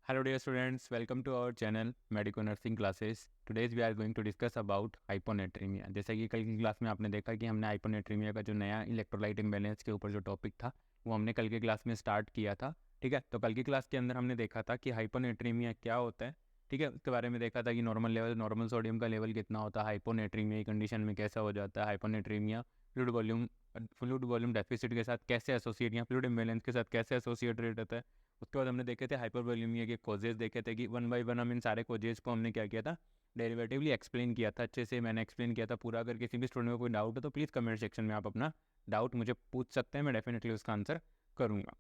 Hello dear students, welcome to our channel Medico Nursing Classes. Today we are going to discuss about hyponatremia. जैसा कि कल की class में आपने देखा कि हमने हाइपोनेट्रीमिया का जो नया इलेक्ट्रोलाइट इम्बैलेंस के ऊपर जो टॉपिक था वो हमने कल की क्लास में स्टार्ट किया था। ठीक है, तो कल की क्लास के अंदर हमने देखा था कि हाइपोनेट्रीमिया क्या होता है। ठीक है, उसके बारे में देखा था कि नॉर्मल सोडियम का लेवल कितना होता है, हाइपोनेट्रीमिया की कंडीशन में कैसा हो जाता है, हाइपोनेट्रीमिया फ्लूइड वॉल्यूम डेफिसिट के साथ कैसे एसोसिएट या फ्लूइड इम्बैलेंस के साथ कैसे एसोसिएटेड रहता है। उसके बाद हमने देखे थे हाइपरवॉल्यूमिया के कॉजेज देखे थे कि वन बाय वन हम इन सारे कॉजेज को हमने क्या किया था, डेरिवेटिवली एक्सप्लेन किया था। अच्छे से मैंने एक्सप्लेन किया था पूरा। अगर किसी भी स्टूडेंट को कोई डाउट है तो प्लीज़ कमेंट सेक्शन में आप अपना डाउट मुझे पूछ सकते हैं, मैं डेफिनेटली उसका आंसर करूँगा।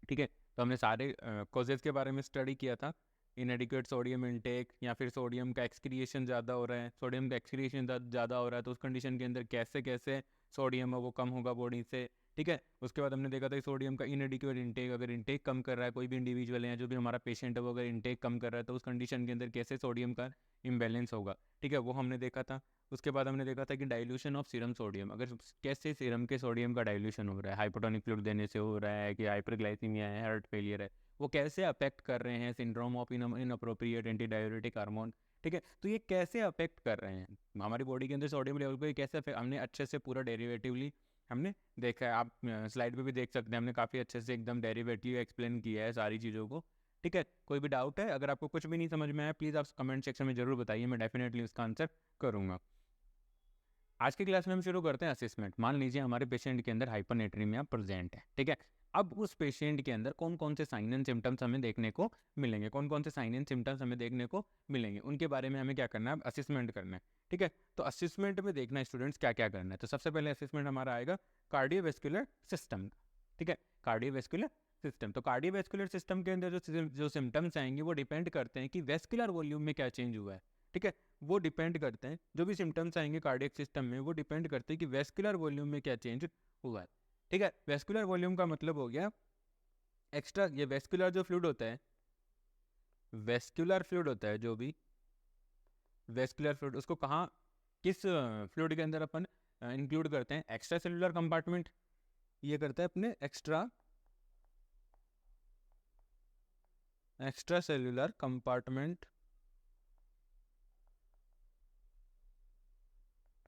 ठीक है, तो हमने सारे कॉजेज के बारे में स्टडी किया था। इनएडिक्वेट सोडियम इनटेक या फिर सोडियम का एक्सक्रिएशन ज़्यादा हो रहा है, सोडियम का एक्सक्रिएशन ज़्यादा हो रहा है तो उस कंडीशन के अंदर कैसे कैसे सोडियम है वो कम होगा बॉडी से। ठीक है, उसके बाद हमने देखा था कि सोडियम का इनएडिक्वेट इनटेक, अगर इनटेक कम कर रहा है कोई भी इंडिविजुअल है या जो भी हमारा पेशेंट है वो अगर इनटेक कम कर रहा है तो उस कंडीशन के अंदर कैसे सोडियम का इम्बैलेंस होगा। ठीक है, वो हमने देखा था। उसके बाद हमने देखा था कि डाइल्यूशन ऑफ सीरम सोडियम, अगर कैसे सीरम के सोडियम का डाइल्यूशन हो रहा है, हाइपोटोनिक फ्लूइड देने से हो रहा है कि हाइपरग्लाइसीमिया है, हार्ट फेलियर है, वो कैसे अफेक्ट कर रहे हैं, syndrome of inappropriate anti diuretic hormone. ठीक है, तो ये कैसे अफेक्ट कर रहे हैं हमारी बॉडी के अंदर सोडियम लेवल को, ये कैसे हमने अच्छे से पूरा डेरिवेटिवली हमने देखा है। आप स्लाइड पे भी देख सकते हैं, हमने काफ़ी अच्छे से एकदम डेरिवेटिव एक्सप्लेन किया है सारी चीज़ों को। ठीक है, कोई भी डाउट है, अगर आपको कुछ भी नहीं समझ में आया प्लीज़ आप कमेंट सेक्शन में ज़रूर बताइए, मैं डेफिनेटली उसका आंसर करूँगा। आज की क्लास में हम शुरू करते हैं असेसमेंट। मान लीजिए हमारे पेशेंट के अंदर हाइपरनेट्रीमिया प्रेजेंट है। ठीक है, अब उस पेशेंट के अंदर कौन कौन से साइन एंड सिम्टम्स हमें देखने को मिलेंगे, कौन कौन से साइन एंड सिम्टम्स हमें देखने को मिलेंगे, उनके बारे में हमें क्या करना है, असेसमेंट करना है। ठीक है, तो असेसमेंट में देखना है स्टूडेंट्स क्या क्या करना है। तो सबसे पहले असेसमेंट हमारा आएगा कार्डियोवेस्कुलर सिस्टम। ठीक है, कार्डियोवेस्कुलर सिस्टम। तो कार्डियोवेस्कुलर सिस्टम के अंदर जो सिम्टम्स आएंगे वो डिपेंड करते हैं कि वेस्कुलर वॉल्यूम में क्या चेंज हुआ है। ठीक है, वो डिपेंड करते हैं, जो भी सिम्टम्स आएंगे कार्डियक सिस्टम में वो डिपेंड करते हैं कि वेस्कुलर वॉल्यूम में क्या चेंज हुआ है। ठीक है, वेस्कुलर वॉल्यूम का मतलब हो गया एक्स्ट्रा, ये वेस्कुलर जो फ्लूइड होता है, वेस्कुलर फ्लूइड होता है, जो भी वेस्कुलर फ्लूइड उसको कहाँ किस फ्लूइड के अंदर अपन इंक्लूड करते हैं, एक्स्ट्रा सेलुलर कंपार्टमेंट, ये करता है अपने एक्स्ट्रा सेलुलर कंपार्टमेंट,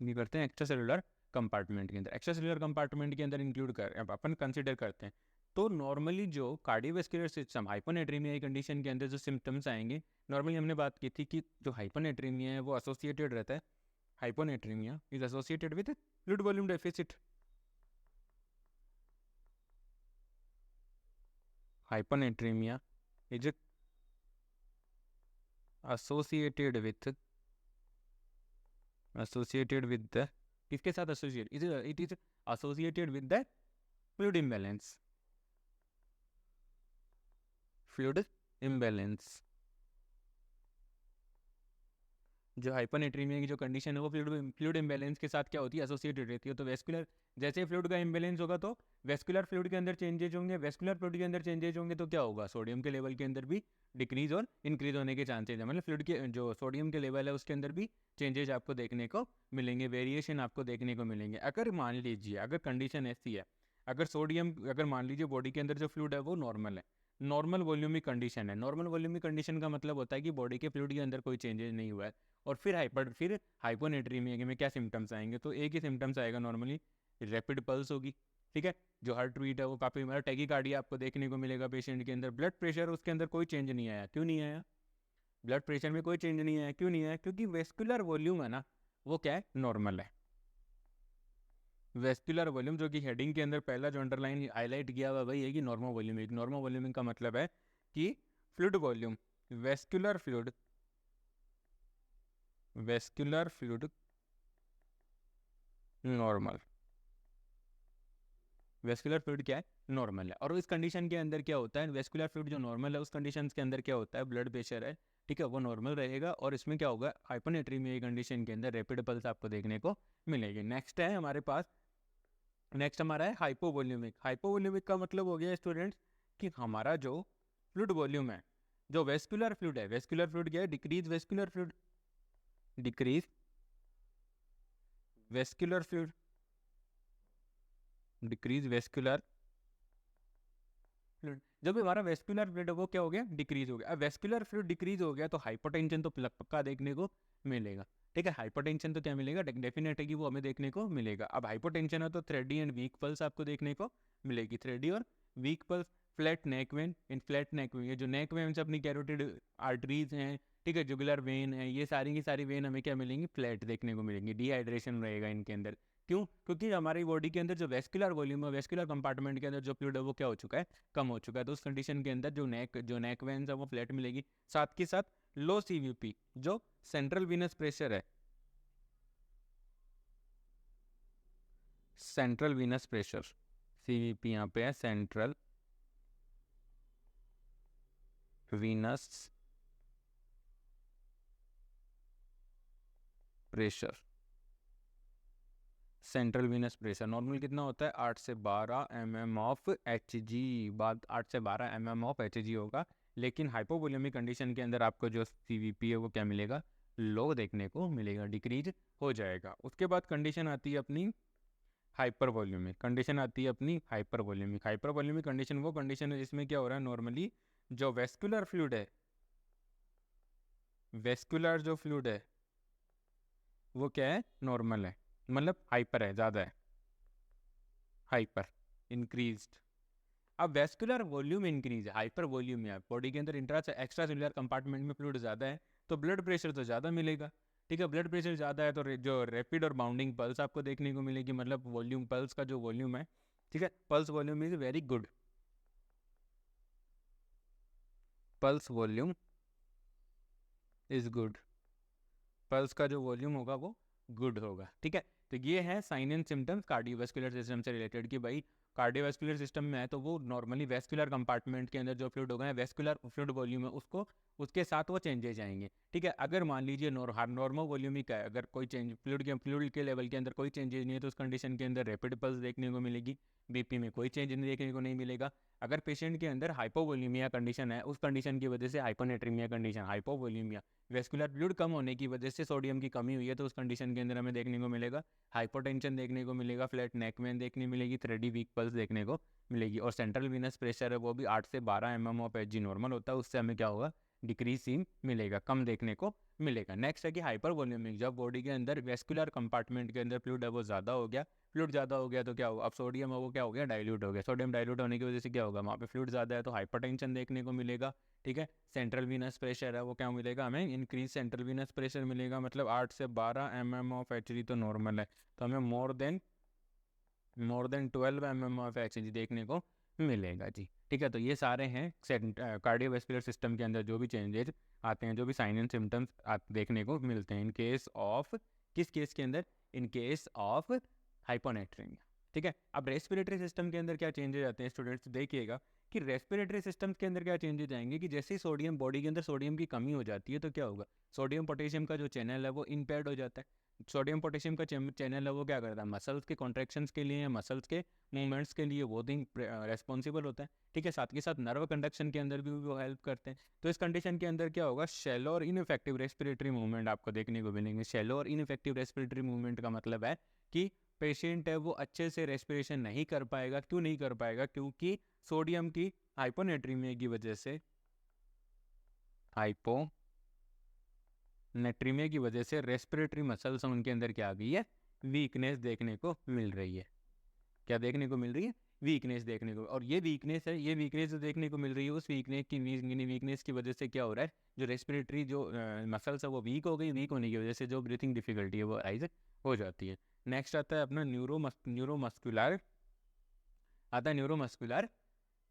ये करते हैं एक्स्ट्रा सेलुलर कंपार्टमेंट के अंदर, एक्स्ट्रा सेलुलर कंपार्टमेंट के अंदर इंक्लूड कर अपन कंसिडर करते हैं। तो नॉर्मली जो कार्डियोवेस्कुलर सिस्टम हाइपोनेट्रीमिया की कंडीशन के अंदर जो सिम्टम्स आएंगे, नॉर्मली हमने बात की थी कि जो हाइपोनेट्रीमिया है वो एसोसिएटेड रहता है, hyponatraemia is associated with fluid volume deficit. Hyponatraemia is associated with the, किसके साथ associate, it is associated with the fluid imbalance, fluid imbalance. जो हाइपरनेट्रीमिया की जो कंडीशन है वो फ्लूइड इम्बैलेंस के साथ क्या होती है, एसोसिएटेड रहती है। तो वेस्कुलर, जैसे फ्लूइड का इम्बैलेंस होगा तो वेस्कुलर फ्लूइड के अंदर चेंजेज होंगे, वेस्कुलर फ्लूइड के अंदर चेंजेज होंगे तो क्या होगा, सोडियम के लेवल के अंदर भी डिक्रीज और इंक्रीज होने के चांसेज है। मतलब फ्लूइड के जो सोडियम के लेवल है उसके अंदर भी चेंजेज आपको देखने को मिलेंगे, वेरिएशन आपको देखने को मिलेंगे। अगर मान लीजिए अगर कंडीशन ऐसी है, अगर सोडियम, अगर मान लीजिए बॉडी के अंदर जो फ्लूइड है वो नॉर्मल है, नॉर्मल वॉल्यूमिक कंडीशन है, नॉर्मल वॉल्यूमिक कंडीशन का मतलब होता है कि बॉडी के फ्लूइड के अंदर कोई चेंजेज नहीं हुआ है, और फिर हाइपोनेट्रीमिया में क्या सिम्टम्स आएंगे, तो एक ही सिम्टम्स आएगा नॉर्मली, रैपिड पल्स होगी। ठीक है, जो हार्ट बीट है वो काफ़ी, मतलब टैकीकार्डिया आपको देखने को मिलेगा पेशेंट के अंदर। ब्लड प्रेशर उसके अंदर कोई चेंज नहीं आया, क्यों नहीं आया, ब्लड प्रेशर में कोई चेंज नहीं आया, क्यों नहीं आया, क्योंकि वेस्कुलर वॉल्यूम है ना वो क्या है, नॉर्मल है। वेस्कुलर वॉल्यूम जो कि हेडिंग के अंदर पहला जो अंडरलाइन हाईलाइट किया हुआ वही है कि नॉर्मल वॉल्यूमिक, नॉर्मल वॉल्यूमिक का मतलब है कि fluid volume, vascular fluid, vascular fluid normal, vascular fluid क्या है, नॉर्मल है। और इस कंडीशन के अंदर क्या होता है, वेस्कुलर फ्लूइड जो नॉर्मल है उस कंडीशन के अंदर क्या होता है, ब्लड प्रेशर है, ठीक है, वो नॉर्मल रहेगा, और इसमें क्या होगा, हाइपोनेट्रीमिया कंडीशन के अंदर रैपिड पल्स आपको देखने को मिलेगी। नेक्स्ट है हमारे पास, नेक्स्ट हमारा है हाइपोवोल्यूमिक। हाइपोवोल्यूमिक का मतलब हो गया स्टूडेंट्स कि हमारा जो फ्लूइड वॉल्यूम है, जो वेस्कुलर फ्लूइड है, वेस्कुलर फ्लूइड क्या है, decrease vascular fluid, decrease vascular fluid, decrease vascular fluid. जब भी हमारा वेस्कुलर फ्लूइड वो क्या हो गया, डिक्रीज हो गया। अब वेस्कुलर फ्लूइड डिक्रीज हो गया तो हाइपोटेंशन तो पक्का देखने को मिलेगा। ठीक है, हाइपोटेंशन तो क्या मिलेगा, डेफिनेट है कि वो हमें देखने को मिलेगा। अब हाइपोटेंशन है तो थ्रेडी एंड वीक पल्स आपको देखने को मिलेगी, थ्रेडी और week pulse. Flat neck when, in flat neck when, ये जो नेक वेन से अपनी कैरोटिड आर्टरीज हैं, ठीक है, जुगुलर वेन है, ये सारी की सारी वेन हमें क्या मिलेंगी, फ्लैट देखने को मिलेंगी। डिहाइड्रेशन रहेगा इनके अंदर। क्यों? क्योंकि हमारी बॉडी के अंदर जो वेस्कुलर वॉल्यूम है, वेस्कुलर कंपार्टमेंट के अंदर जो फ्लूइड है वो क्या हो चुका है, कम हो चुका है। तो उस कंडीशन के अंदर जो नेक वेन्स है वो फ्लैट मिलेगी। साथ के साथ लो सीवीपी, जो सेंट्रल वीनस प्रेशर है, सेंट्रल वीनस प्रेशर, सीवीपी यहाँ पे है central Venus pressure. Central Venus pressure normal कितना होता है, 8 से 12 mm ऑफ Hg। बात 8 से 12 mm ऑफ Hg होगा। लेकिन हाइपोवोलेमिक कंडीशन के अंदर आपको जो सीवीपी है वो क्या मिलेगा, लो देखने को मिलेगा, डिक्रीज हो जाएगा। उसके बाद कंडीशन आती है अपनी हाइपर वॉल्यूमिक, कंडीशन आती है अपनी hyper volaemic. Hyper volaemic condition वो कंडीशन है जिसमें क्या हो रहा है, नॉर्मली जो वेस्कुलर फ्लूइड है, वेस्कुलर जो फ्लूइड है वो क्या है, नॉर्मल है, मतलब हाइपर है, ज़्यादा है, हाइपर इंक्रीज्ड। अब वेस्कुलर वॉल्यूम इंक्रीज है, हाइपर वॉल्यूम है, बॉडी के अंदर इंट्रा एक्स्ट्रा सेलुलर कंपार्टमेंट में फ्लूइड ज़्यादा है तो ब्लड प्रेशर तो ज़्यादा मिलेगा। ठीक है, ब्लड प्रेशर ज़्यादा है तो जो रैपिड और बाउंडिंग पल्स आपको देखने को मिलेगी, मतलब वॉल्यूम, पल्स का जो वॉल्यूम है, ठीक है, pulse volume is very good, pulse volume is good, pulse का जो वॉल्यूम होगा वो गुड होगा। ठीक है, तो ये है sign and symptoms cardiovascular system से रिलेटेड कि भाई कार्डियोवास्कुलर सिस्टम में है तो वो नॉर्मली वेस्कुलर कंपार्टमेंट के अंदर जो फ्लूइड होगा, वेस्कुलर फ्लूइड वॉल्यूम है उसको, उसके साथ वो चेंजेस आएंगे। ठीक है, अगर मान लीजिए नॉर्मल वॉल्यूमिक है, अगर कोई चेंज फ्लूइड के लेवल के अंदर कोई चेंजेस नहीं है तो उस कंडीशन के अंदर रैपिड पल्स देखने को मिलेगी, बीपी में कोई चेंज देखने को नहीं मिलेगा। अगर पेशेंट के अंदर हाइपोवोलीमिया कंडीशन है, उस कंडीशन की वजह से hyponatremia condition, hypovolemia vascular fluid कम होने की वजह से सोडियम की कमी हुई है तो उस कंडीशन के अंदर हमें देखने को मिलेगा हाइपोटेंशन देखने को मिलेगा, फ्लैट नेक वेन देखने मिलेगी, थ्रेडी वीक पल्स देखने को मिलेगी। और सेंट्रल वीनस प्रेशर है वो भी 8 से 12 mm ऑफ Hg नॉर्मल होता है, उससे हमें क्या होगा, डिक्रीज सीम मिलेगा, कम देखने को मिलेगा। नेक्स्ट है कि हाइपर वॉल्यूमिक, जब बॉडी के अंदर वेस्कुलर कंपार्टमेंट के अंदर फ्लूइड है वो ज़्यादा हो गया, फ्लूइड ज़्यादा हो गया तो क्या होगा, अब सोडियम है वो क्या हो गया, डाइल्यूट हो गया। सोडियम डाइल्यूट होने की वजह से क्या होगा, वहाँ पे फ्लूइड ज़्यादा है तो हाइपरटेंशन देखने को मिलेगा। ठीक है, सेंट्रल वीनस प्रेशर है वो क्या मिलेगा, हमें इंक्रीज सेंट्रल वीनस प्रेशर मिलेगा, मतलब 8 से 12 mm ऑफ Hg तो नॉर्मल है तो हमें more than 12 mm of Hg देखने को मिलेगा जी। ठीक है, तो ये सारे हैं कार्डियोवास्कुलर सिस्टम के अंदर जो भी चेंजेज आते हैं, जो भी साइन एंड सिम्टम्स देखने को मिलते हैं इन केस ऑफ, किस केस के अंदर, इन केस ऑफ हाइपोनेट्रीमिया। ठीक है, अब रेस्पिरेटरी सिस्टम के अंदर क्या चेंजेस आते हैं स्टूडेंट्स, देखिएगा कि रेस्पिरेटरी सिस्टम के अंदर क्या चेंजेस आएंगे कि जैसे ही सोडियम, बॉडी के अंदर सोडियम की कमी हो जाती है तो क्या होगा, सोडियम पोटेशियम का जो चैनल है वो इम्पेयर्ड हो जाता है। सोडियम पोटेशियम का चैनल है वो क्या करता है, मसल्स के कॉन्ट्रैक्शंस के लिए, मसल्स के मूवमेंट्स के लिए वो दिन रेस्पॉन्सिबल होता है। ठीक है, साथ के साथ नर्व कंडक्शन के अंदर भी वो हेल्प करते हैं। तो इस कंडीशन के अंदर क्या होगा, शैलो और इनइफेक्टिव रेस्पिरेटरी मूवमेंट आपको देखने को मिलेंगे। शैलो और इनइफेक्टिव रेस्पिरेटरी मूवमेंट का मतलब है कि पेशेंट है वो अच्छे से रेस्पिरेशन नहीं कर पाएगा। क्यों नहीं कर पाएगा, क्योंकि सोडियम की हाइपोनेट्रीमिया की वजह से, हाइपोनेट्रीमिया की वजह से रेस्पिरेटरी मसल्स उनके अंदर क्या आ गई है, वीकनेस देखने को मिल रही है। क्या देखने को मिल रही है, वीकनेस देखने को। और ये वीकनेस है, ये वीकनेस जो देखने को मिल रही है, उस वीकनेस की वजह से क्या हो रहा है, जो रेस्पिरेटरी जो मसल्स है वो वीक हो गई, वीक होने की वजह से जो ब्रीथिंग डिफिकल्टी है वो राइज हो जाती है। नेक्स्ट आता है अपना न्यूरोमस्कुलर, आता है न्यूरोमस्कुलर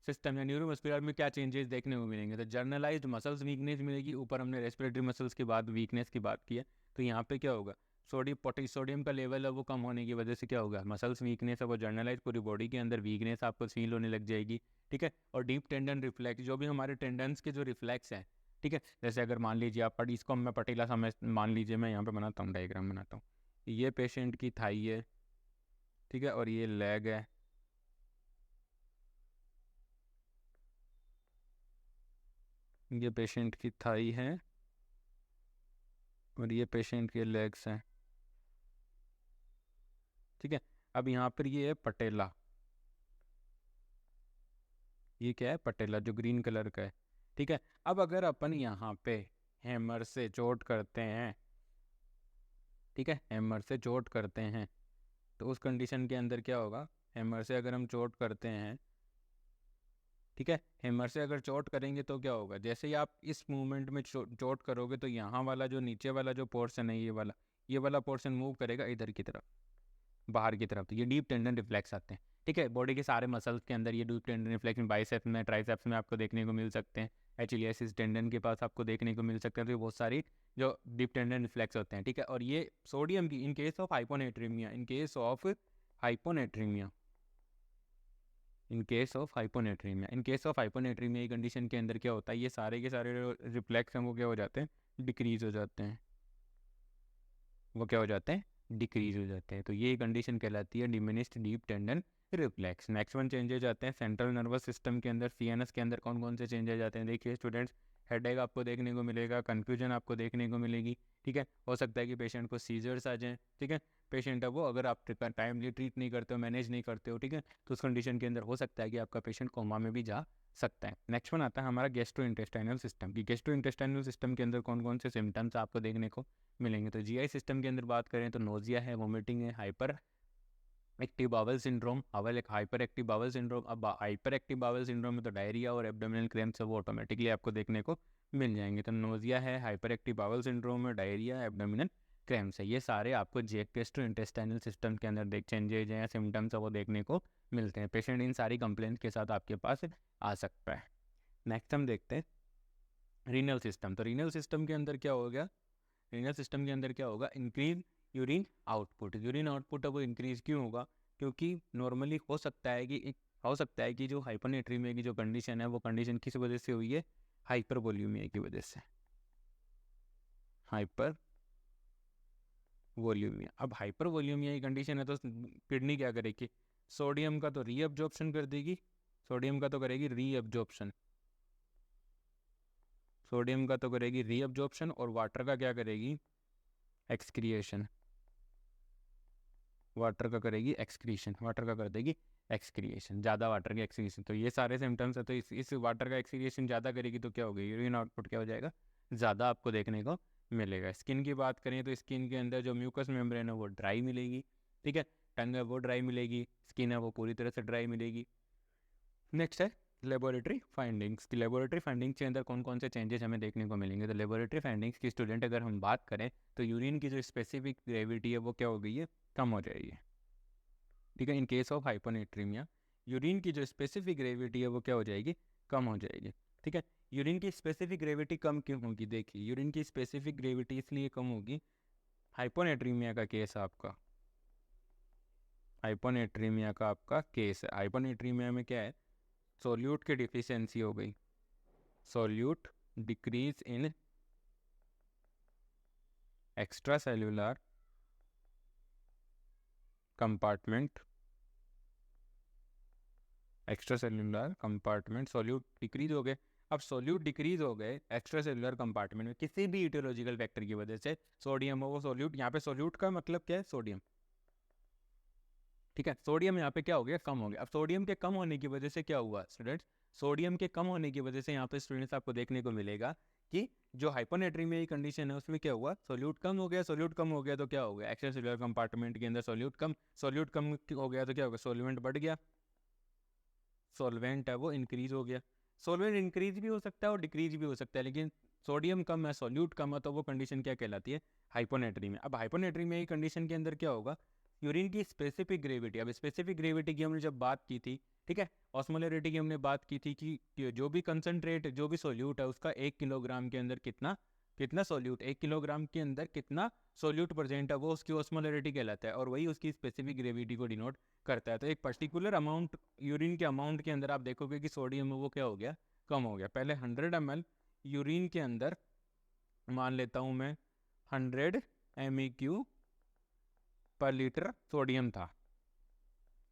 सिस्टम या न्यूरोमस्कुलर में क्या चेंजेस देखने को मिलेंगे, तो जर्नलाइज्ड मसल्स वीकनेस मिलेगी। ऊपर हमने रेस्पिरेटरी मसल्स के बाद वीकनेस की बात की है, तो यहाँ पे क्या होगा, सोडियम का लेवल है वो कम होने की वजह से क्या होगा, मसल्स वीकनेस है वो जर्नलाइज, पूरी बॉडी के अंदर वीकनेस आपको फील होने लग जाएगी। ठीक है, और डीप टेंडन रिफ्लेक्स, जो भी हमारे टेंडन्स के जो रिफ्लेक्स हैं, ठीक है, जैसे अगर मान लीजिए आप इसको मैं पटेला सा मान लीजिए, मैं यहाँ पे बनाता हूँ, डायग्राम बनाता हूँ, ये पेशेंट की थाई है, ठीक है, और ये लेग है, ये पेशेंट की थाई है और ये पेशेंट के लेग्स हैं। ठीक है, अब यहाँ पर ये है पटेला, ये क्या है, पटेला, जो ग्रीन कलर का है। ठीक है, अब अगर अपन यहाँ पे हैमर से चोट करते हैं, ठीक है, हैमर से चोट करते हैं, तो उस कंडीशन के अंदर क्या होगा, हैमर से अगर हम चोट करते हैं, ठीक है, हैमर से अगर चोट करेंगे तो क्या होगा, जैसे ही आप इस मूवमेंट में चोट करोगे तो यहाँ वाला जो नीचे वाला जो पोर्शन है, ये वाला पोर्शन मूव करेगा इधर की तरफ, बाहर की तरफ। तो ये डीप टेंडन रिफ्लेक्स आते हैं। ठीक है, बॉडी के सारे मसल्स के अंदर ये डीप टेंडन रिफ्लेक्स बाइसेप्स में, ट्राइसेप्स में आपको देखने को मिल सकते हैं, एचएलिएसिस टेंडन के पास आपको देखने को मिल सकते हैं। तो ये बहुत सारी जो डीप टेंडन रिफ्लेक्स होते हैं। ठीक है, और ये सोडियम की in case of hyponatraemia, in case of hyponatraemia, in case of hyponatraemia, in case of hyponatraemia की कंडीशन के अंदर क्या होता है, ये सारे के सारे रिफ्लेक्स हैं वो क्या हो जाते हैं, डिक्रीज हो जाते हैं, वो क्या हो जाते हैं, डिक्रीज हो जाते हैं। तो ये कंडीशन कहलाती है diminished deep tendon reflex. Next one changes आते हैं सेंट्रल नर्वस सिस्टम के अंदर, सीएनएस के अंदर कौन कौन से चेंजेज आते हैं। देखिए स्टूडेंट्स, हेडेक आपको देखने को मिलेगा, कन्फ्यूजन आपको देखने को मिलेगी। ठीक है, हो सकता है कि पेशेंट को सीजर्स आ जाएँ। ठीक है, पेशेंट है वो, अगर आप टाइमली ट्रीट नहीं करते हो, मैनेज नहीं करते हो, ठीक है, तो उस कंडीशन के अंदर हो सकता है कि आपका पेशेंट कोमा में भी जा सकता है। नेक्स्ट वन आता है हमारा गैस्ट्रो इंटेस्टाइनल सिस्टम की। गैस्ट्रो इंटेस्टाइनल सिस्टम के अंदर कौन कौन से सिम्टम्स आपको देखने को मिलेंगे। तो जीआई सिस्टम के अंदर बात करें तो नोजिया है, वोमिटिंग है, hyper active bowel syndrome, hyper active bowel syndrome. अब हाइपर एक्टिव बावल सिंड्रोम में तो डायरिया और एब्डोमिनल क्रैम्प्स है वो ऑटोमेटिकली आपको देखने को मिल जाएंगे। तो नोजिया है, हाइपर एक्टिव बावल सिंड्रोम है, डायरिया, एब्डोमिनल क्रैम्प्स है, ये सारे आपको गैस्ट्रो इंटेस्टाइनल सिस्टम के अंदर देख चेंजेज हैं या सिम्टम्स है वो देखने को मिलते हैं। पेशेंट इन सारी कंप्लेंट के साथ आपके पास आ सकता है। नेक्स्ट हम देखते हैं रीनल सिस्टम। तो रीनल सिस्टम के अंदर क्या हो गया, रीनल सिस्टम के अंदर क्या होगा, increase urine output. Urine output है वो इंक्रीज क्यों होगा, क्योंकि नॉर्मली हो सकता है कि जो हाइपरनेट्रीमिया की जो कंडीशन है वो कंडीशन किस वजह से हुई है, हाइपर वॉल्यूमिया की वजह से, हाइपर वॉल्यूमिया। अब हाइपर वॉल्यूमिया की कंडीशन है तो किडनी क्या करेगी, सोडियम का तो रीअब्जॉर्प्शन कर देगी, सोडियम का तो करेगी रीअब्जॉर्प्शन, सोडियम का तो करेगी रीअब्जॉर्प्शन, और वाटर का क्या करेगी, एक्सक्रिएशन, वाटर का करेगी एक्सक्रीशन, वाटर का कर देगी एक्सक्रिएशन, ज़्यादा वाटर की एक्सक्रीशन। तो ये सारे सिम्टम्स है, तो इस वाटर का एक्सक्रिएशन ज़्यादा करेगी तो क्या होगा, यूरिन आउटपुट क्या हो जाएगा, ज़्यादा आपको देखने को मिलेगा। स्किन की बात करें तो स्किन के अंदर जो म्यूकस मेम्ब्रेन है वो ड्राई मिलेगी। ठीक है, टंग है वो ड्राई मिलेगी, स्किन है वो पूरी तरह से ड्राई मिलेगी। नेक्स्ट है लेबोरेटरी फाइंडिंग्स की। लेबोरेटरी फाइंडिंग्स के अंदर कौन कौन से चेंजेस हमें देखने को मिलेंगे। तो लेबोरेटरी फाइंडिंग्स की स्टूडेंट अगर हम बात करें तो यूरिन की जो स्पेसिफिक ग्रेविटी है वो क्या हो गई है, कम हो जाएगी। ठीक है, in case of hyponatraemia urine की जो स्पेसिफिक ग्रेविटी है वो क्या हो जाएगी, कम हो जाएगी। ठीक है, यूरिन की स्पेसिफिक ग्रेविटी कम क्यों होगी, देखिए यूरिन की स्पेसिफिक ग्रेविटी इसलिए कम होगी, हाइपोनेट्रीमिया का केस आपका, हाइपोनेट्रीमिया का आपका केस है। हाइपोनेट्रीमिया में क्या है, सोल्यूट की डिफिशियंसी हो गई, solute decrease in extra cellular compartment, extra cellular compartment, solute decrease हो गए। अब सोल्यूट डिक्रीज हो गए एक्स्ट्रा सेल्यूलर कंपार्टमेंट में किसी भी इटियोलॉजिकल फैक्टर की वजह से, सोडियम हो वो सोल्यूट, यहाँ पे सोल्यूट का मतलब क्या है, सोडियम। ठीक है, सोडियम यहाँ पे क्या हो गया, कम हो गया। अब सोडियम के कम होने की वजह से क्या हुआ स्टूडेंट्स, सोडियम के कम होने की वजह से यहाँ पे स्टूडेंट्स आपको देखने को मिलेगा कि जो हाइपोनेट्रीमिया की कंडीशन है उसमें क्या हुआ, सोल्यूट कम हो गया, सोल्यूट कम हो गया तो क्या हो गया, एक्स्ट्रा सेल्यूलर कंपार्टमेंट के अंदर सोल्यूट कम हो गया तो क्या हो गया, सोल्वेंट बढ़ गया, सोल्वेंट है वो इंक्रीज हो गया। सोल्वेंट इंक्रीज भी हो सकता है और डिक्रीज भी हो सकता है, लेकिन सोडियम कम है, सोल्यूट कम है, तो वो कंडीशन क्या कहलाती है, हाइपोनेट्रीमिया। अब हाइपोनेट्रीमिया की कंडीशन के अंदर क्या होगा, यूरिन की स्पेसिफिक ग्रेविटी, अब स्पेसिफिक ग्रेविटी की हमने जब बात की थी, ठीक है, ऑस्मोलरिटी की हमने बात की थी कि जो भी कंसनट्रेट, जो भी सोल्यूट है उसका 1 किलोग्राम के अंदर कितना कितना सोल्यूट, 1 किलोग्राम के अंदर कितना सोल्यूट प्रेजेंट है वो उसकी ऑस्मोलरिटी कहलाता है, और वही उसकी स्पेसिफिक ग्रेविटी को डिनोट करता है। तो एक पर्टिकुलर अमाउंट यूरिन के अमाउंट के अंदर आप देखोगे कि सोडियम वो क्या हो गया, कम हो गया। पहले 100 ml यूरिन के अंदर मान लेता हूँ मैं 100 MEQ पर लीटर सोडियम था,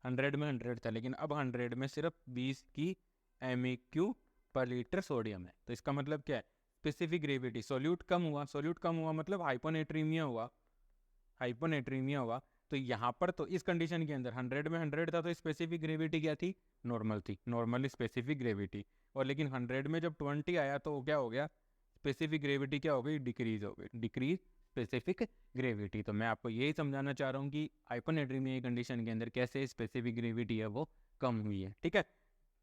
100 में 100 था, लेकिन अब 100 में सिर्फ 20 की MEQ पर लीटर सोडियम है। तो इसका मतलब क्या है, स्पेसिफिक ग्रेविटी, सोल्यूट कम हुआ, सोल्यूट कम हुआ मतलब हाइपोनेट्रीमिया हुआ, हाइपोनेट्रीमिया हुआ, तो यहाँ पर तो इस कंडीशन के अंदर 100 में 100 था तो स्पेसिफिक ग्रेविटी क्या थी, नॉर्मल थी, नॉर्मल स्पेसिफिक ग्रेविटी। और लेकिन 100 में जब 20 आया तो क्या हो गया, स्पेसिफिक ग्रेविटी क्या हो गई, डिक्रीज हो गई, डिक्रीज स्पेसिफिक ग्रेविटी। तो मैं आपको यही समझाना चाह रहा हूँ कि हाइपोनेट्रीमिया कंडीशन के अंदर कैसे स्पेसिफिक ग्रेविटी है वो कम हुई है, ठीक है।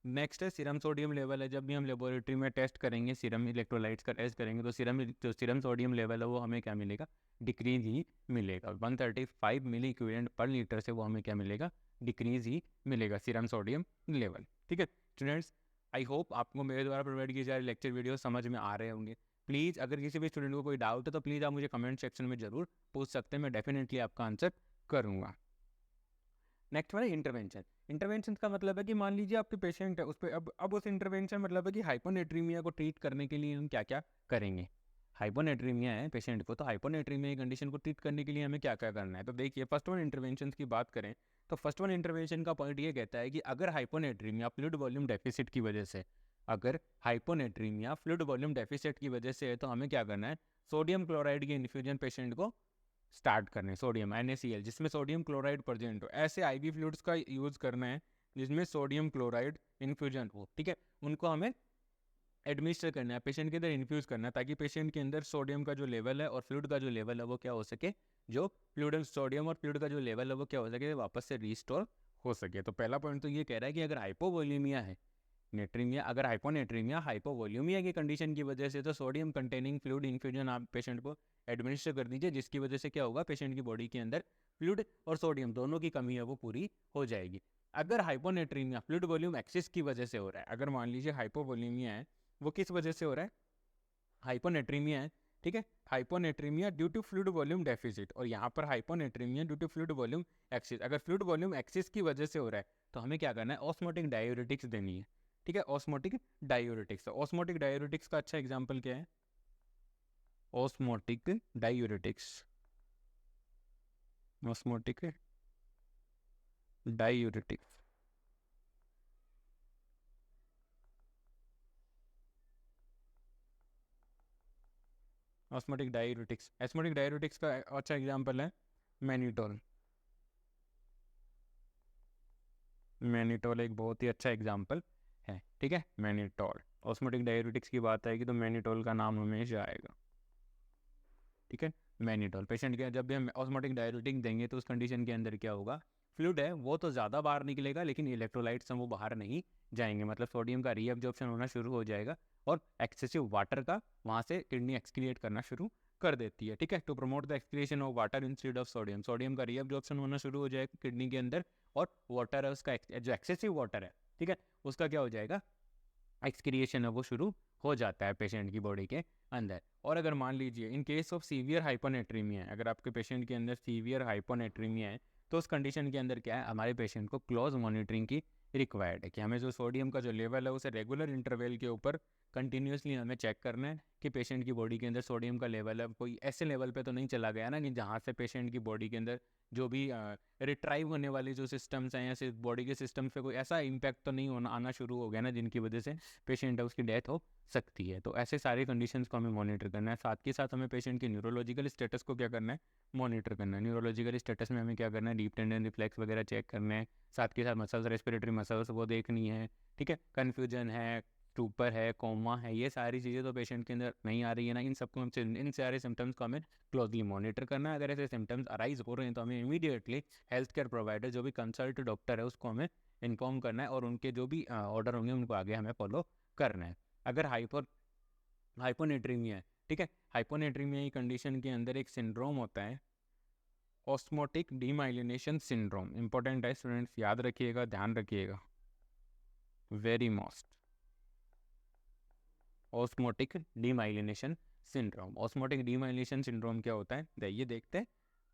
नेक्स्ट है सीरम सोडियम लेवल है। जब भी हम लेबोरेटरी में टेस्ट करेंगे, सीरम इलेक्ट्रोलाइट्स का टेस्ट करेंगे, तो सीरम सोडियम लेवल है वो हमें क्या मिलेगा, डिक्रीज ही मिलेगा। 135 मिली इक्विवेलेंट पर लीटर से वो हमें क्या मिलेगा, डिक्रीज ही मिलेगा सीरम सोडियम लेवल, ठीक है। स्टूडेंट्स, आई होप आपको मेरे द्वारा प्रोवाइड किए जा रहे लेक्चर वीडियो समझ में आ रहे होंगे। प्लीज़ अगर किसी भी स्टूडेंट को कोई डाउट है तो प्लीज़ आप मुझे कमेंट सेक्शन में ज़रूर पूछ सकते हैं, मैं डेफिनेटली आपका आंसर करूँगा। नेक्स्ट वाला इंटरवेंशन। इंटरवेंशन का मतलब है कि मान लीजिए आपके पेशेंट है, उस पर अब उस इंटरवेंशन मतलब है कि हाइपोनेट्रीमिया को ट्रीट करने के लिए हम क्या क्या करेंगे। हाइपोनेट्रीमिया है पेशेंट को, तो हाइपोनेट्रीमिया कंडीशन को ट्रीट करने के लिए हमें क्या क्या करना है। तो देखिए, फर्स्ट वन इंटरवेंशन की बात करें तो फर्स्ट वन इंटरवेंशन का पॉइंट ये कहता है कि अगर हाइपोनेट्रीमिया फ्लूइड वॉल्यूम डेफिसिट की वजह से, अगर हाइपोनेट्रीमिया फ्लूइड वॉल्यूम डेफिसिट की वजह से है तो हमें क्या करना है, सोडियम क्लोराइड के इन्फ्यूजन पेशेंट को स्टार्ट करने, सोडियम NaCl जिसमें सोडियम क्लोराइड प्रेजेंट हो, ऐसे आईवी फ्लूइड्स का यूज़ करना है जिसमें सोडियम क्लोराइड इन्फ्यूजन हो, ठीक है। उनको हमें एडमिनिस्टर करना है, पेशेंट के अंदर इन्फ्यूज़ करना है, ताकि पेशेंट के अंदर सोडियम का जो लेवल है और फ्लूइड का जो लेवल है वो क्या हो सके, जो फ्लूइड सोडियम और फ्लूइड का जो लेवल है वो क्या हो सके, वापस से रिस्टोर हो सके। तो पहला पॉइंट तो ये कह रहा है कि अगर हाइपोवोल्यूमिया है, नेट्रीमिया, अगर हाइपोनेट्रीमिया हाइपोवोल्यूमिया की कंडीशन की वजह से, तो सोडियम कंटेनिंग फ्लूइड इन्फ्यूजन आप पेशेंट को एडमिनिस्टर कर दीजिए, जिसकी वजह से क्या होगा, पेशेंट की बॉडी के अंदर फ्लूइड और सोडियम दोनों की कमी है वो पूरी हो जाएगी। अगर हाइपोनेट्रीमिया फ्लूइड वॉल्यूम एक्सिस की वजह से हो रहा है, अगर मान लीजिए हाइपोवोल्यूमिया है, वो किस वजह से हो रहा है, हाइपोनेट्रीमिया है, ठीक है, hyponatraemia due to fluid volume deficit, और यहाँ पर hyponatraemia due to fluid volume excess. अगर फ्लूइड वॉल्यूम एक्सिस की वजह से हो रहा है तो हमें क्या करना है, ऑस्मोटिक डायूरेटिक्स देनी है, ठीक है। ऑस्मोटिक डायूरेटिक्स, ऑस्मोटिक डायूरेटिक्स का अच्छा एग्जांपल क्या है, osmotic diuretics, osmotic diuretics, osmotic diuretics, osmotic diuretics का अच्छा एग्जांपल है मैनिटोल। मैनिटोल एक बहुत ही अच्छा एग्जांपल है, ठीक है, मैनिटोल। ऑस्मोटिक डायूरेटिक्स की बात आएगी तो मैनिटोल का नाम हमेशा आएगा, ठीक है। मैनिटोल पेशेंट के जब भी हम ऑस्मोटिक डायूरेटिक देंगे तो उस कंडीशन के अंदर क्या होगा, फ्लूइड है वो तो ज़्यादा बाहर निकलेगा लेकिन इलेक्ट्रोलाइट्स हैं वो बाहर नहीं जाएंगे, मतलब सोडियम का रीअब्जॉर्प्शन होना शुरू हो जाएगा और एक्सेसिव वाटर का वहाँ से किडनी एक्सक्रिएट करना शुरू कर देती है, ठीक है। To promote the excretion of water instead of sodium, sodium का रीअब्जॉर्प्शन होना शुरू हो जाएगा किडनी के अंदर, और वाटर है उसका जो एक्सेसिव वाटर है, ठीक है, उसका क्या हो जाएगा, एक्सक्रिएशन है वो शुरू हो जाता है पेशेंट की बॉडी के अंदर। और अगर मान लीजिए in case of severe hyponatraemia है, अगर आपके पेशेंट के अंदर सीवियर हाइपोनेट्रीमिया है तो उस कंडीशन के अंदर क्या है, हमारे पेशेंट को क्लोज मॉनिटरिंग की रिक्वायर्ड है, कि हमें जो सोडियम का जो लेवल है उसे रेगुलर इंटरवल के ऊपर कंटिन्यूसली हमें चेक करना है कि पेशेंट की बॉडी के अंदर सोडियम का लेवल है कोई ऐसे लेवल पे तो नहीं चला गया ना कि जहाँ से पेशेंट की बॉडी के अंदर जो भी रिट्राइव होने वाली जो सिस्टम्स हैं या बॉडी के सिस्टम पे कोई ऐसा इम्पैक्ट तो नहीं होना आना शुरू हो गया ना जिनकी वजह से पेशेंट है उसकी डेथ हो सकती है। तो ऐसे सारी कंडीशंस को हमें मॉनिटर करना है। साथ के साथ हमें पेशेंट के न्यूरोलॉजिकल स्टेटस को क्या करना है, मॉनिटर करना है। न्यूरोलॉजिकल स्टेटस में हमें क्या करना है, डीप टेंडन रिफ्लेक्स वगैरह चेक करना है। साथ के साथ मसल्स, रेस्पिरेटरी मसल्स वो देखनी है, ठीक है। कन्फ्यूजन है, स्टूपर है, कोमा है, ये सारी चीज़ें तो पेशेंट के अंदर नहीं आ रही है ना, इन सबको इन सारे सिम्टम्स को हमें क्लोजली मॉनिटर करना है। अगर ऐसे सिम्टम्स अराइज हो रहे हैं तो हमें इमीडिएटली हेल्थ केयर प्रोवाइडर जो भी कंसल्ट डॉक्टर है उसको हमें इन्फॉर्म करना है और उनके जो भी ऑर्डर होंगे उनको आगे हमें फॉलो करना है। अगर हाइपोनेट्रीमिया है, ठीक है, हाइपोनेट्रीमिया की कंडीशन के अंदर एक सिंड्रोम होता है ऑस्मोटिक डीमाइलिनेशन सिंड्रोम। इंपॉर्टेंट है स्टूडेंट्स, याद रखिएगा, ध्यान रखिएगा, very most, osmotic demyelination syndrome. Osmotic demyelination syndrome क्या होता है, ये देखते हैं।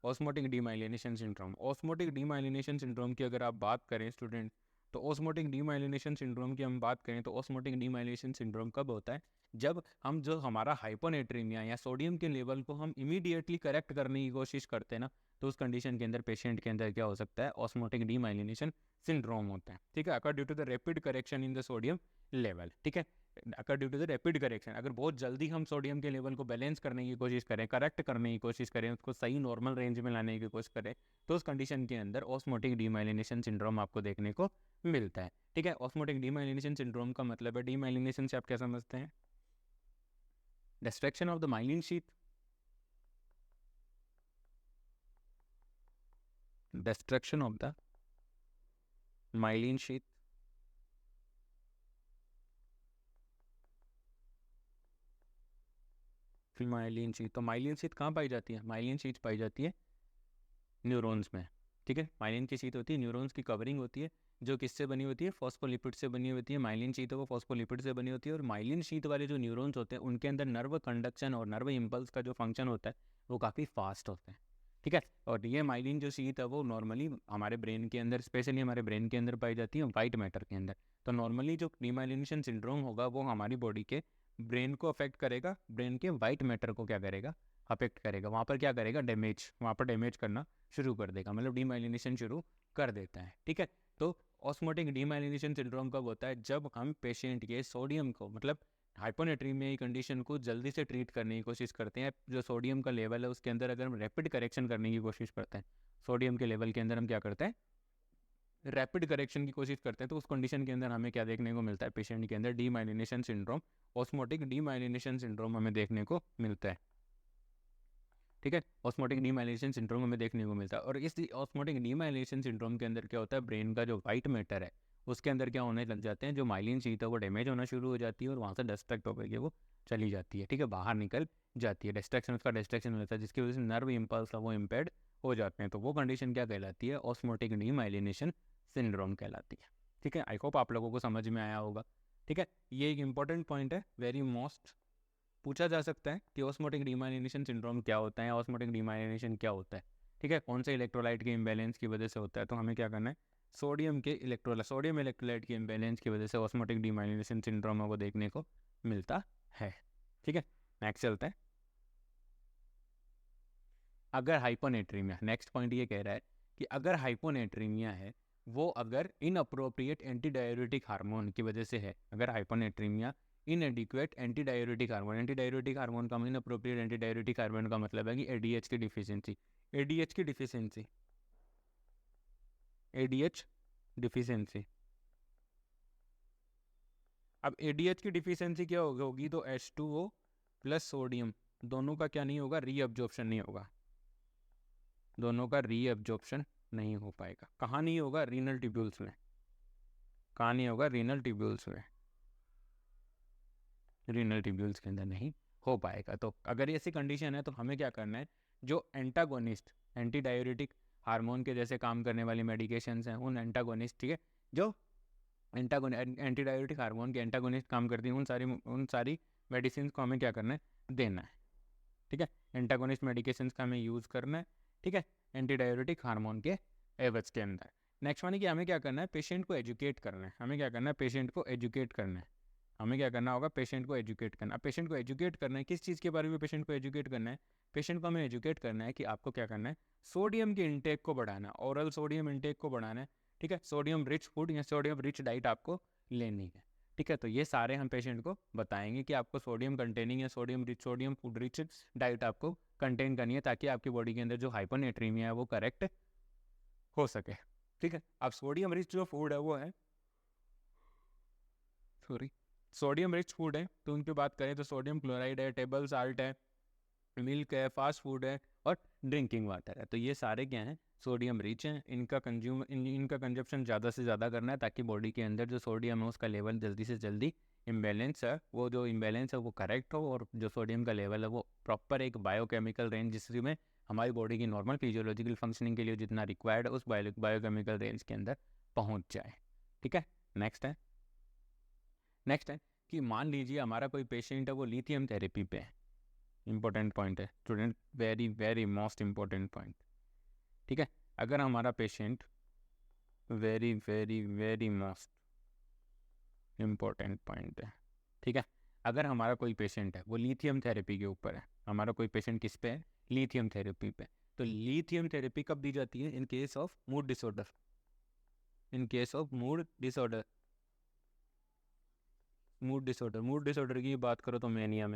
Osmotic demyelination syndrome, osmotic demyelination syndrome की अगर आप बात करें स्टूडेंट, तो ऑस्मोटिक डीमाइलिनेशन सिंड्रोम की हम बात करें तो ऑस्मोटिक डीमाइलिनेशन सिंड्रोम कब होता है, जब हम जो हमारा हाइपोनेट्रीमिया या सोडियम के लेवल को हम इमीडिएटली करेक्ट करने की कोशिश करते हैं ना, तो उस कंडीशन के अंदर पेशेंट के अंदर क्या हो सकता है, ऑस्मोटिक डीमाइलिनेशन सिंड्रोम होता है, ठीक है, occur due to the rapid correction in the sodium level, ठीक है। Occur due to the rapid correction. अगर बहुत जल्दी हम सोडियम के लेवल को बैलेंस करने की कोशिश करें, करेक्ट करने की कोशिश करें, उसको सही नॉर्मल रेंज में लाने की कोशिश करें, तो उस कंडीशन के अंदर ऑस्मोटिक डीमाइलिनेशन सिंड्रोम आपको देखने को मिलता है। ठीक है, ऑस्मोटिक डीमाइलिनेशन सिंड्रोम का मतलब है, डीमाइलिनेशन से आप क्या समझते हैं? Destruction of the myelin sheath, destruction of the myelin sheath, myelin sheath. तो माइलिन शीथ कहाँ पाई जाती है? माइलिन शीथ पाई जाती है न्यूरॉन्स में। ठीक है, माइलिन की शीथ होती है, न्यूरॉन्स की कवरिंग होती है, जो किससे बनी होती है? फॉस्फोलिपिड से बनी होती है। माइलिन शीथ है वो फॉस्फोलिपिड से बनी होती है। और माइलिन शीथ वाले जो न्यूरॉन्स होते हैं उनके अंदर नर्व कंडक्शन और नर्व इम्पल्स का जो फंक्शन होता है वो काफ़ी फास्ट होता है। ठीक है, और ये माइलिन जो शीथ है वो नॉर्मली हमारे ब्रेन के अंदर, स्पेशली हमारे ब्रेन के अंदर पाई जाती है वाइट मैटर के अंदर। तो नॉर्मली जो डीमाइलिनेशन सिंड्रोम होगा वो हमारी बॉडी के ब्रेन को अफेक्ट करेगा, ब्रेन के वाइट मैटर को क्या करेगा? अफेक्ट करेगा। वहाँ पर क्या करेगा? डैमेज, वहाँ पर डैमेज करना शुरू कर देगा, मतलब डीमाइलिनेशन शुरू कर देता है। ठीक है, तो ऑस्मोटिक डीमाइलिनेशन सिंड्रोम कब होता है? जब हम पेशेंट के सोडियम को, मतलब हाइपोनेट्रीमिया कंडीशन को जल्दी से ट्रीट करने की कोशिश करते हैं। जो सोडियम का लेवल है उसके अंदर अगर हम रैपिड करेक्शन करने की कोशिश करते हैं, सोडियम के लेवल के अंदर हम क्या करते हैं? रैपिड करेक्शन की कोशिश करते हैं, तो उस कंडीशन के अंदर हमें क्या देखने को मिलता है? पेशेंट के अंदर demyelination syndrome, osmotic demyelination syndrome हमें देखने को मिलता है। ठीक है, ऑस्मोटिक डीमाइलिनेशन सिंड्रोम हमें देखने को मिलता है। और इस ऑस्मोटिक डीमाइलिनेशन सिंड्रोम के अंदर क्या होता है? ब्रेन का जो वाइट मैटर है उसके अंदर क्या होने लग जाते हैं? जो माइलिन शीथ है वो डैमेज होना शुरू हो जाती है और वहाँ से डिस्ट्रैक्ट होकर के वो चली जाती है। ठीक है, बाहर निकल जाती है, डिस्ट्रैक्शन, उसका डिस्ट्रैक्शन होता है, जिसकी वजह से नर्व इम्पल्स है वो इम्पेयर्ड हो जाते हैं। तो वो कंडीशन क्या कहलाती है? ऑस्मोटिक डीमाइलिनेशन सिंड्रोम कहलाती है। ठीक है, आई होप आप लोगों को समझ में आया होगा। ठीक है, ये एक इंपॉर्टेंट पॉइंट है, वेरी मोस्ट पूछा जा सकता है कि ऑस्मोटिक डीमाइलिनेशन सिंड्रोम क्या होता है, ऑस्मोटिक डीमाइलिनेशन क्या होता है। ठीक है, कौन से इलेक्ट्रोलाइट के इम्बैलेंस की वजह से होता है? तो हमें क्या करना है? सोडियम इलेक्ट्रोलाइट के इम्बैलेंस की वजह से ऑस्मोटिक डीमाइलिनेशन सिंड्रोम को देखने को मिलता है। ठीक है, नेक्स्ट चलता है। अगर हाइपोनेट्रीमिया, नेक्स्ट पॉइंट ये कह रहा है कि अगर हाइपोनेट्रीमिया है वो अगर इनअप्रोप्रिएट एंटी डाययूरेटिक हार्मोन की वजह से है, अगर हाइपोनेट्रीमिया इनएडिक्वेट एंटी डाययूरेटिक हार्मोन का, इनअप्रोप्रिएट एंटी डाययूरेटिक हार्मोन का मतलब है कि एडीएच की डिफिशियंसी, एडीएच की डिफिशियंसी, एडीएच डिफिशियंसी। अब एडीएच की डिफिशियंसी क्या होगी? तो H2O प्लस सोडियम दोनों का क्या नहीं होगा? रीअब्जॉर्प्शन नहीं होगा, दोनों का रीअब्जॉर्प्शन नहीं हो पाएगा। कहाँ नहीं होगा? रीनल ट्यूब्यूल्स में। कहाँ नहीं होगा? रीनल ट्यूब्यूल्स में, रीनल ट्यूब्यूल्स के अंदर नहीं हो पाएगा। तो अगर ऐसी कंडीशन है तो हमें क्या करना है? जो एंटागोनिस्ट, एंटी डाययूरेटिक हार्मोन के जैसे काम करने वाली मेडिकेशंस हैं, उन एंटागोनिस्ट, ठीक है, जो एंटी डाययूरेटिक हार्मोन के एंटागोनिस्ट काम करती हैं, उन सारी मेडिसिन को हमें क्या करना है? देना है। ठीक है, एंटागोनिस्ट मेडिकेशंस का हमें यूज़ करना है। ठीक है, एंटी डाययूरेटिक हार्मोन के एवज के अंदर। नेक्स्ट वन है कि हमें क्या करना है? पेशेंट को एजुकेट करना है। हमें क्या करना है? पेशेंट को एजुकेट करना है। हमें क्या करना होगा? पेशेंट को एजुकेट करना। पेशेंट को एजुकेट करना है किस चीज़ के बारे में? पेशेंट को एजुकेट करना है, पेशेंट को हमें एजुकेट करना है कि आपको क्या करना है? सोडियम के इंटेक को बढ़ाना है, ओरल सोडियम इंटेक को बढ़ाना है। ठीक है, सोडियम रिच फूड या सोडियम रिच डाइट आपको लेनी है। ठीक है, तो ये सारे हम पेशेंट को बताएंगे कि आपको सोडियम कंटेनिंग या सोडियम फूड रिच डाइट आपको कंटेन करनी है, ताकि आपकी बॉडी के अंदर जो हाइपोनेट्रीमिया है वो करेक्ट हो सके। ठीक है, अब सोडियम रिच जो फूड है वो है, सॉरी, सोडियम रिच फूड है तो उनकी बात करें तो सोडियम क्लोराइड है, टेबल साल्ट है, मिल्क है, फास्ट फूड है और ड्रिंकिंग वाटर है। तो ये सारे क्या हैं? सोडियम रिच हैं। इनका कंजप्शन ज़्यादा से ज़्यादा करना है, ताकि बॉडी के अंदर जो सोडियम है उसका लेवल जल्दी से जल्दी इम्बैलेंस है, वो जो इम्बैलेंस है वो करेक्ट हो, और जो सोडियम का लेवल है वो प्रॉपर एक बायोकेमिकल रेंज, जिसमें हमारी बॉडी की नॉर्मल फिजियोलॉजिकल फंक्शनिंग के लिए जितना रिक्वायर्ड है उस बायोकेमिकल रेंज के अंदर पहुँच जाए। ठीक है, नेक्स्ट है कि मान लीजिए हमारा कोई पेशेंट है वो लिथियम थेरेपी पे है। इंपॉर्टेंट पॉइंट है student, very very most important point. ठीक है, अगर हमारा patient, very very very most important point है। ठीक है, अगर हमारा कोई पेशेंट है वो लिथियम थेरेपी के ऊपर है, हमारा कोई पेशेंट किस पे है? लिथियम थेरेपी पे। तो लिथियम थेरेपी कब दी जाती है? In case of mood disorder, in case of mood disorder. Mood disorder की बात करो तो मेनिया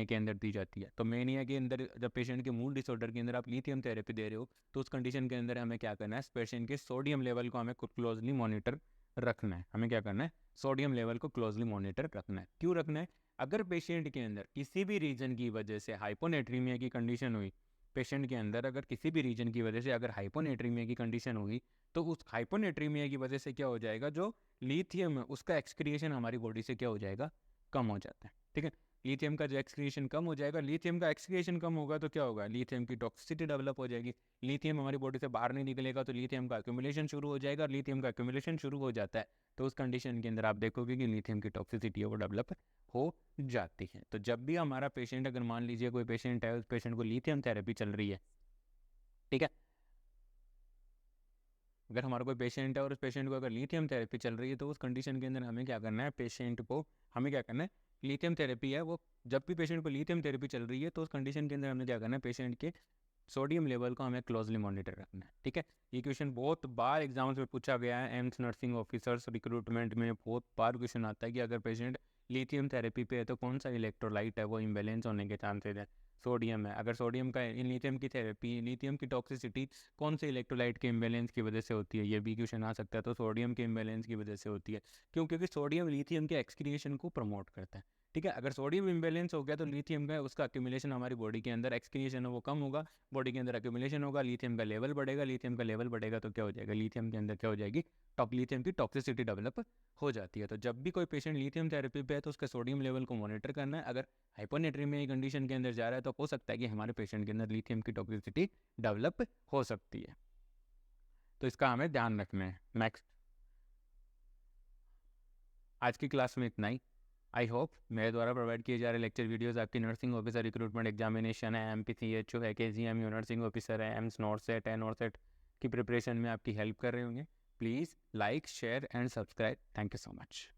के अंदर दी जाती है। तो मेनिया के अंदर जब पेशेंट के मूड डिसऑर्डर के अंदर आप लिथियम थेरेपी दे रहे हो तो उस कंडीशन के अंदर हमें क्या करना है, पेशेंट के सोडियम लेवल को हमें क्लोजली मॉनिटर रखना है। हमें क्या करना है, सोडियम लेवल को क्लोजली मॉनिटर रखना है। क्यों रखना है, अगर पेशेंट के अंदर किसी भी रीजन की वजह से हाइपोनेट्रीमिया की कंडीशन हुई, पेशेंट के अंदर अगर किसी भी रीजन की वजह से अगर हाइपोनेट्रीमिया की कंडीशन हुई तो उस हाइपोनेट्रीमिया की वजह से क्या हो जाएगा, जो लिथियम है उसका एक्सक्रिएशन हमारी बॉडी से क्या हो जाएगा, कम हो जाता है। ठीक है, लिथियम का जो एक्सक्रिएशन कम हो जाएगा, लिथियम का एक्सक्रिएशन कम होगा तो क्या होगा, लिथियम की टॉक्सिसिटी डेवलप हो जाएगी। लिथियम हमारी बॉडी से बाहर नहीं निकलेगा तो लिथियम का एक्यूमुलेशन शुरू हो जाएगा। लिथियम का एक्यूमुलेशन शुरू हो जाता है तो उस कंडीशन के अंदर आप देखोगे कि लिथियम की टॉक्सिसिटी है वो डेवलप हो जाती है। तो जब भी हमारा पेशेंट, अगर मान लीजिए कोई पेशेंट है, उस पेशेंट को लिथियम थेरेपी चल रही है, ठीक है, अगर हमारा कोई पेशेंट है और उस पेशेंट को अगर लिथियम थेरेपी चल रही है तो उस कंडीशन के अंदर हमें क्या करना है, पेशेंट को हमें क्या करना है, लिथियम थेरेपी है वो, जब भी पेशेंट को लिथियम थेरेपी चल रही है तो उस कंडीशन के अंदर हमें क्या करना है, पेशेंट के सोडियम लेवल को हमें क्लोजली मॉनिटर रखना है। ठीक है, ये क्वेश्चन बहुत बार एग्जाम्स में पूछा गया है, एम्स नर्सिंग ऑफिसर्स रिक्रूटमेंट में बहुत बार क्वेश्चन आता है कि अगर पेशेंट लिथियम थेरेपी पे है तो कौन सा इलेक्ट्रोलाइट है वो इम्बेलेंस होने के चांसेस है, सोडियम है। अगर सोडियम का लिथियम की थेरेपी, लिथियम की टॉक्सिसिटी कौन से इलेक्ट्रोलाइट के इम्बेलेंस की वजह से होती है, ये भी क्वेश्चन आ सकता है। तो सोडियम के इम्बेलेंस की वजह से होती है, क्यों, क्योंकि सोडियम लिथियम के एक्सक्रिएशन को प्रमोट करता है। ठीक है, अगर सोडियम इम्बेलेंस हो गया तो लिथियम का उसका एक्यूमुलेशन हमारी बॉडी के अंदर, एक्सक्रिएशन है वो कम होगा, बॉडी के अंदर एक्यूमुलेशन होगा, लिथियम का लेवल बढ़ेगा। लिथियम का लेवल बढ़ेगा तो क्या हो जाएगा, लिथियम के अंदर क्या हो जाएगी, लिथियम की टॉक्सिसिटी डेवलप हो जाती है। तो जब भी कोई पेशेंट लिथियम थेरेपी पे है तो उसका सोडियम लेवल को मॉनिटर करना है। अगर हाइपोनेट्रीमिया कंडीशन के अंदर जा रहा है तो हो सकता है कि हमारे पेशेंट के अंदर लिथियम की टॉक्सिसिटी डेवलप हो सकती है, तो इसका हमें ध्यान रखना है। नेक्स्ट, आज की क्लास में इतना ही। आई होप मेरे द्वारा प्रोवाइड किए जा रहे लेक्चर वीडियोस आपकी नर्सिंग ऑफिसर रिक्रूटमेंट एग्जामिनेशन है, MPCHO है, KGMU नर्सिंग ऑफिसर है, एम्स नॉर्सेट है, नॉर्सेट की प्रिपरेशन में आपकी हेल्प कर रहे होंगे। Please like, share and subscribe. Thank you so much.